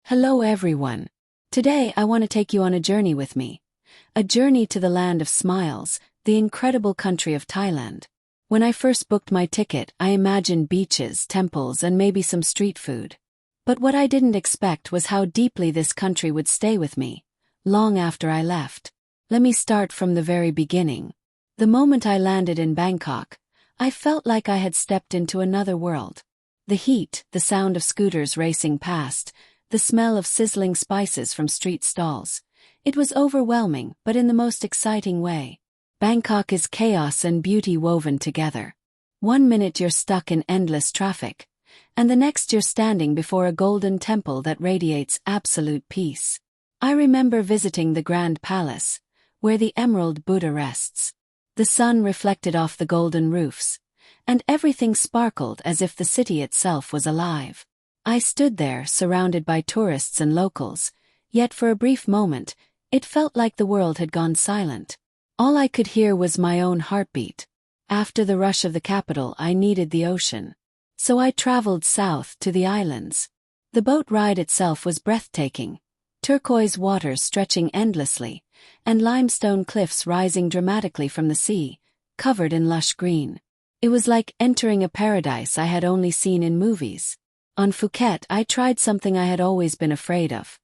Hello everyone. Today I want to take you on a journey with me. A journey to the land of smiles, the incredible country of Thailand. When I first booked my ticket, I imagined beaches, temples, and maybe some street food. But what I didn't expect was how deeply this country would stay with me, long after I left. Let me start from the very beginning. The moment I landed in Bangkok, I felt like I had stepped into another world. The heat, the sound of scooters racing past, the smell of sizzling spices from street stalls. It was overwhelming, but in the most exciting way. Bangkok is chaos and beauty woven together. One minute you're stuck in endless traffic, and the next you're standing before a golden temple that radiates absolute peace. I remember visiting the Grand Palace, where the Emerald Buddha rests. The sun reflected off the golden roofs, and everything sparkled as if the city itself was alive. I stood there, surrounded by tourists and locals, yet for a brief moment, it felt like the world had gone silent. All I could hear was my own heartbeat. After the rush of the capital, I needed the ocean. So I traveled south to the islands. The boat ride itself was breathtaking. Turquoise waters stretching endlessly, and limestone cliffs rising dramatically from the sea, covered in lush green. It was like entering a paradise I had only seen in movies. On Phuket, I tried something I had always been afraid of: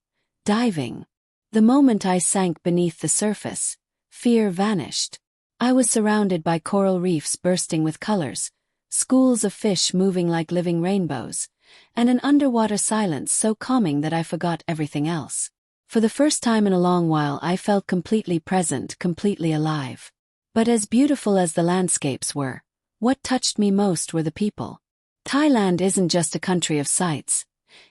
diving. The moment I sank beneath the surface, fear vanished. I was surrounded by coral reefs bursting with colors, schools of fish moving like living rainbows, and an underwater silence so calming that I forgot everything else. For the first time in a long while, I felt completely present, completely alive. But as beautiful as the landscapes were, what touched me most were the people. Thailand isn't just a country of sights.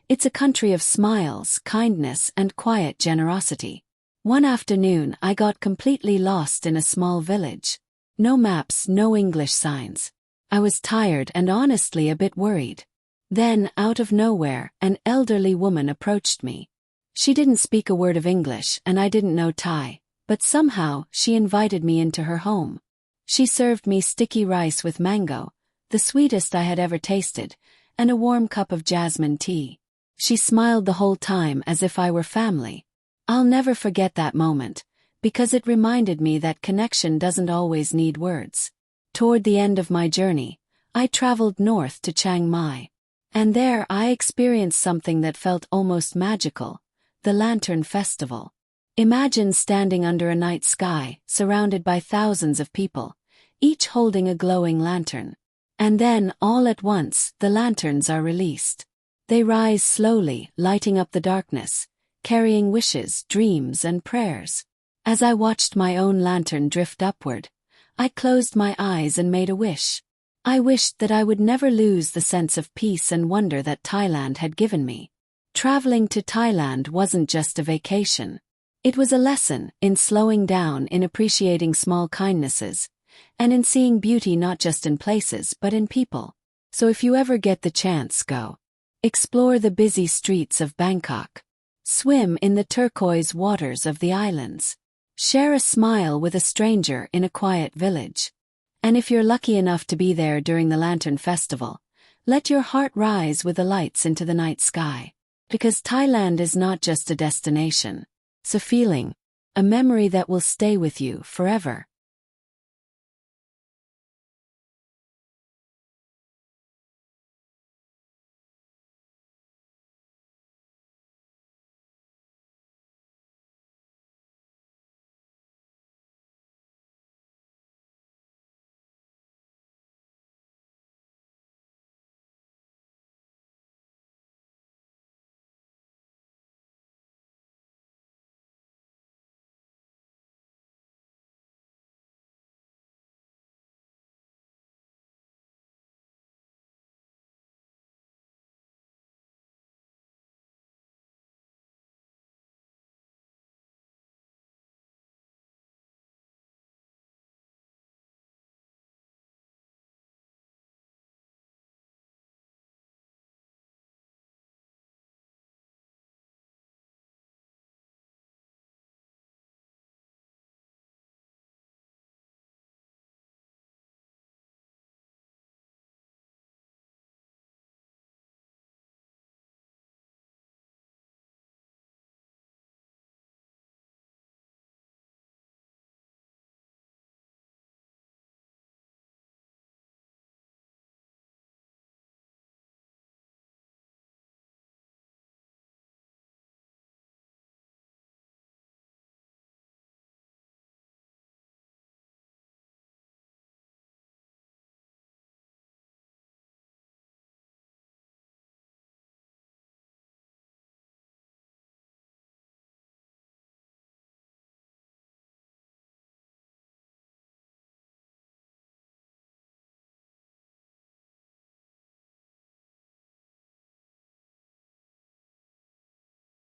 It's a country of smiles, kindness, and quiet generosity. One afternoon, I got completely lost in a small village. No maps, no English signs. I was tired and honestly a bit worried. Then, out of nowhere, an elderly woman approached me. She didn't speak a word of English and I didn't know Thai, but somehow she invited me into her home. She served me sticky rice with mango, the sweetest I had ever tasted, and a warm cup of jasmine tea. She smiled the whole time as if I were family. I'll never forget that moment, because it reminded me that connection doesn't always need words. Toward the end of my journey, I traveled north to Chiang Mai. And there I experienced something that felt almost magical: the Lantern Festival. Imagine standing under a night sky, surrounded by thousands of people, each holding a glowing lantern. And then, all at once, the lanterns are released. They rise slowly, lighting up the darkness, carrying wishes, dreams, and prayers. As I watched my own lantern drift upward, I closed my eyes and made a wish. I wished that I would never lose the sense of peace and wonder that Thailand had given me. Traveling to Thailand wasn't just a vacation. It was a lesson in slowing down, in appreciating small kindnesses, and in seeing beauty not just in places but in people. So if you ever get the chance, go. Explore the busy streets of Bangkok. Swim in the turquoise waters of the islands. Share a smile with a stranger in a quiet village. And if you're lucky enough to be there during the Lantern Festival, let your heart rise with the lights into the night sky. Because Thailand is not just a destination. It's a feeling, a memory that will stay with you forever.